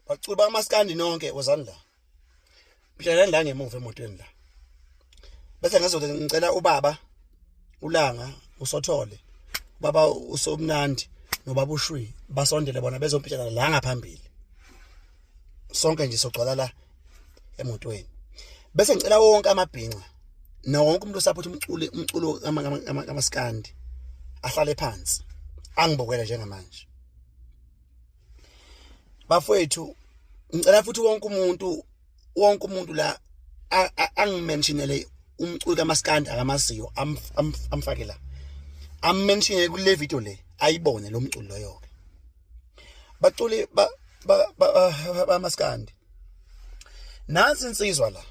Bacuba amaskandi nonke wozani la. Phela la ngemuva emotweni la. Bese ngazothi ngicela ubaba uLanga uSothole, baba uSomnandi nobaba uShwi basondele bona bezompitshana la ngaphambili. Sonke nje sogcwala la emotweni. Bese ngicela wonke amabhinqa nonke umuntu osapho umculo amaskandi ahlale phansi angibokele njengamanje. Bafowethu ngicela futhi wonke umuntu la angimentionele umculo kaMaskandi akamaziyo amfake la. Ammentionele kule video le ayibone lo mculo loyo ke. Baculi ba Maskandi. Nansi insizwa la.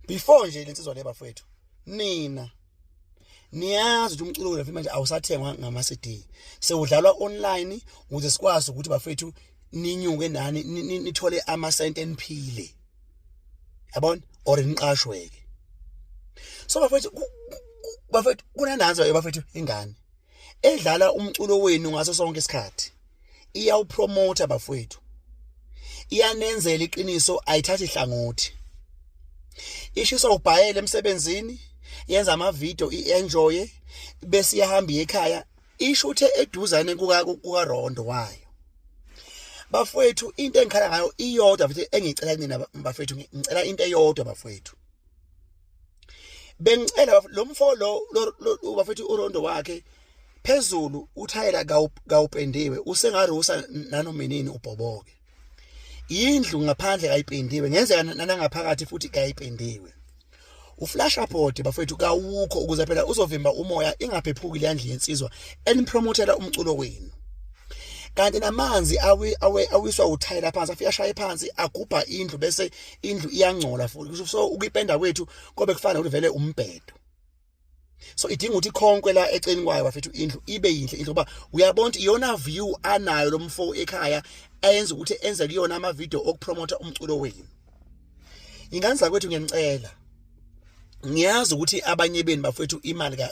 Before nje lensizwa le bafowethu nina niyazi ukuthi umculo wethu manje awusathengwa ngama-CD sewudlalwa online ukuze sikwazi ukuthi bafethu ninyuke nani nithole amasenti eniphile, yabona, or niqashweke. So bafethu kunananzo bafethu ingane edlala umculo wenu ngaso sonke isikhathi, iyawupromote bafethu, iyanenzela iqiniso, ayithathi ihlangothi, ishisa ubhayele emsebenzini, yenza ama-video i-enjoye bese iyahamba ekhaya ishuthe eduzane kukaRondo wayo. Bafowethu into engikhala ngayo iyodwa futhi engicela kunina bafowethu, ngicela into eyodwa bafowethu. Bengicela lo mfo lo bafowethu uRondo wakhe phezulu uthayela kawupendiwe usengarusa nanomenini ubhoboke. Indlu ngaphandle kayipendiwe, ngenzeka nanangaphakathi futhi kayipendiwe. Uflash report bafowethu kawukho ukuze phela uzovimba umoya ingaphephuki le ndlu yensizwa enipromotela umculo wenu. Kanti namanzi awiswa uthayela phansi afika shaye phansi agubha indlu bese indlu iyangcola futhi. So ukuyipenda kwethu kobe kufana ukuthi vele umbhedo. So idinga ukuthi khonkwe la eceleni kwayo bafethu indlu ibe yinhle indlu, ngoba uyabona ukuthi iyona view anayo lo mfo ekhaya ayenza ukuthi enze kuyona ama video okupromota umculo wenu. Ingane zakwethu ngiyanicela, ngiyazi ukuthi abanye benu bafethu imali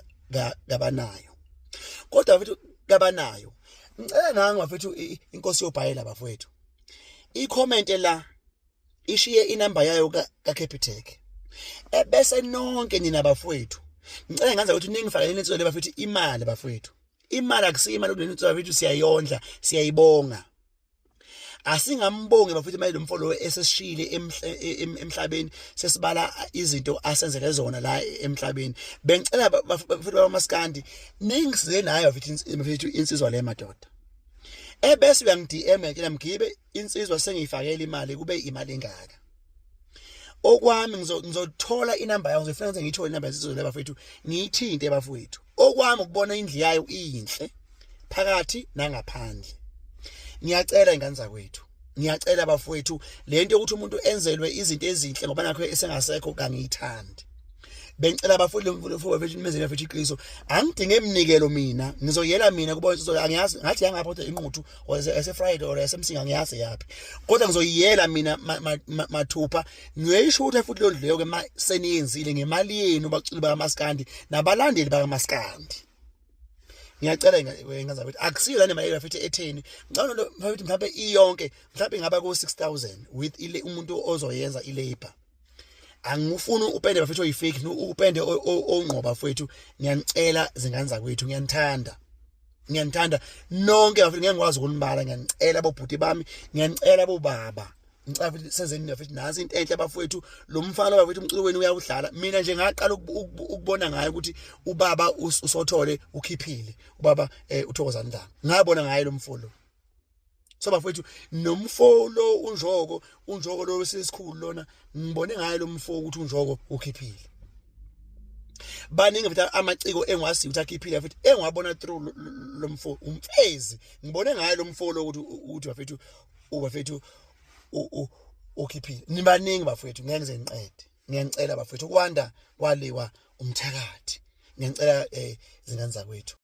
kabanayo, kodwa bafethu kabanayo, ngicela nangu bafethu inkosi yobhayela bafethu i-comment la ishiye inamba yayo kaCapitec, bese nonke nina bafethu ngicela nganza ukuthi ningifakele insizwa le bafethu imali bafethu. Imali akusiyo imali kulensizwa bafethu, siyayondla siyayibonga. Asingambonge bafethu manje lo mfolo esesishile emhlabeni, sesibala izinto asenzele zona la emhlabeni. Bengicela bafethu bamaskandi ningisize nayo bafethu insizwa le madoda. Bese uyangi-DM ngitshela Mgibe insizwa sengiyifakela imali, kube imali engaka. Okwami ngizothola inamba yayo, ngizofuna ukuthi ngiyithole inamba yensizwa le bafethu ngiyithinte bafethu. Okwami ukubona indlu yayo iyinhle phakathi nangaphandle. Ngiyacela ingane zakwethu, ngiyacela bafowethu, lento ukuthi umuntu enzelwe izinto ezinhle ngoba nakho esengasekho kangiyithandi. Bengicela bafowethu nimenzele bafethu iqiniso, angidinge emnikelo mina, ngizoyela mina kuba insizwa angiyazi ngathi yangapha inquthu or ese Friday or ese Msinga ngiyazi yapi, kodwa ngizoyela mina mathupha. Ngiyishutha futhi lo ndleyo ke seniyenzile ngemali yenu baculi bakaMaskandi nabalandeli bakaMaskandi. Ngiyacela ingane zakwethu akusiyo lana imali bafethu etheni, ngicela lo bafethu mhlawumbe iyonke mhlawumbe ingaba ku 6,000 with umuntu ozoyenza ilabor. Angifuni upende bafethu oyifake, upende onqoba bafethu. Ngiyanicela zingane zakwethu, ngiyanithanda nonke bafethu, ngiyangikwazi ukunibala. Ngiyanicela bobhuti bami, ngiyanicela bobaba, ngicela futhi senzeni bafethu nazi into enhle bafethu. Lo mfana bafethu umculo wenu uyawudlala. Mina nje ngaqala ukubona ngayo ukuthi ubaba uSothole ukhiphile, ubaba uThokozani Ndaba ngabona ngayo lo mfolo. So bafethu nomfolo unjoko lo wesisikhulu lona ngibone ngayo lo mfo ukuthi unjoko ukhiphile. Baningi futhi amaciko engwazi ukuthi akhiphile futhi engwabona through lo mfo umfezi, ngibone ngayo lo mfolo ukuthi bafethu ukhiphile. Nibaningi bafethu, ngeke ngize ngiqede. Ngiyanicela bafethu, kwanda kwaliwa umthakathi. Ngiyanicela zingane zakwethu,